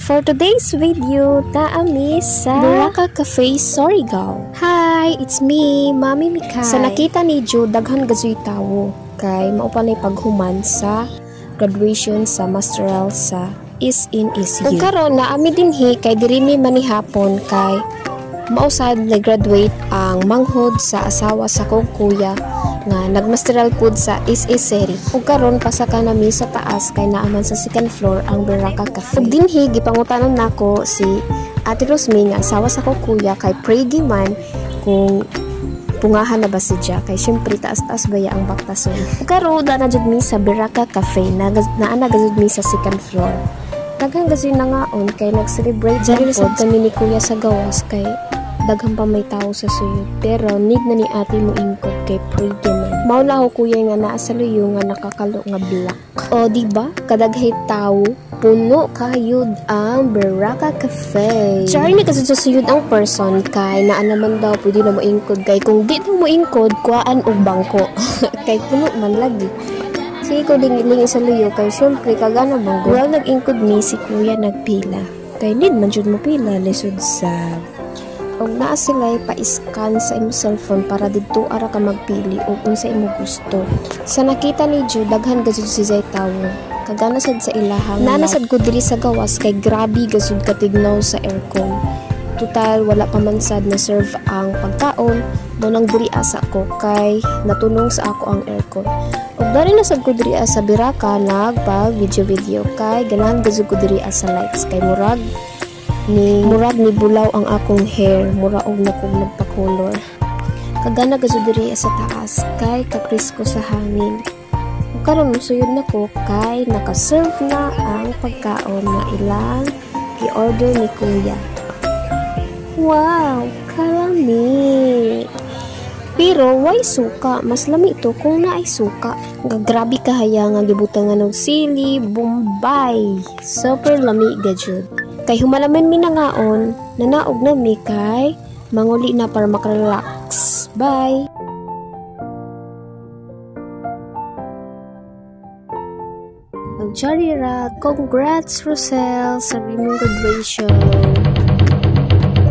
For today's video, naami sa Baraka Cafe, Surigao. Hi, it's me, Mami Mikay. Sa nakita ni Jo, daghan gazoy tawo kay maupanay paghuman sa graduation sa masteral sa is-in-is-u. Ug karon naami dinhi kay diri mi manihapon kay mausad nag-graduate ang manghod sa asawa sa kong kuya nga nagmasteral pud sa is-is-seri. Ug karon pasaka nami sa taas kay naaman sa second floor ang Baraka Cafe. Ug dinhi gipangutanon nako si Ate Rosmi nga asawa sa kong kuya kay Pregi man kung pungahan na ba siya kay syempre taas-taas baya ang baktason. Ug karon na jud mi sa Baraka Cafe na gajud mi sa second floor. Daghang kasi na ngaon kay nag-celebrate dyan po kami ni kuya sa gawas kay daghang pa may tao sa suyod. Pero need na ni ate mo ingkod kay Pregi man. Mauna ko kuya nga naa sa luyo nga nakakalo nga black. O diba? Kadaghay tao, puno kayod ang Baraka Cafe. Sorry na kasi sa suyod ang person kay naa naman daw pwede na mo ingkod kay kung di na mo ingkod kuhaan og bangko. Kay puno man lagi. Sige ko ding sa luyo kay syempre kagana banggo. Well nag-ingkod mi si kuya nagpila. Kay need man jud mo pila lisod sa og naa sila pa-scan sa imong cellphone para didto ara ka magpili og unsa imo gusto. Sa nakita ni Ju daghan gazud si Zay tawo. Kagana sad sa ilahang nanasad ko diri sa gawas kay grabe gazud katignaw sa aircon. Total wala pa man sad na serve ang pagkaon mo nang diri asa ko kay natulong sa ako ang aircon. Ug dari na sad ko diri sa Baraka nagpag video kay ganahan gazud ko diri sa lights kay murag ni bulaw ang akong hair, mura og nako nagpa-color. Kagana gazud diri sa taas kay kaprisko sa hangin. Ug karon musuyod nako kay naka-serve na ang pagkaon na ilang i-order ni kuya. Wow, kalami. Pero why suka? Mas lami ito kung naay suka. Grabe kahaya nga gibutangan og sili, bombay. Super lami gajud. Kay humalaman mi na ngaon, nanaog na mi kay manguli na para makarelax. Bye! Magcharira, congrats Rosel sa imong graduation.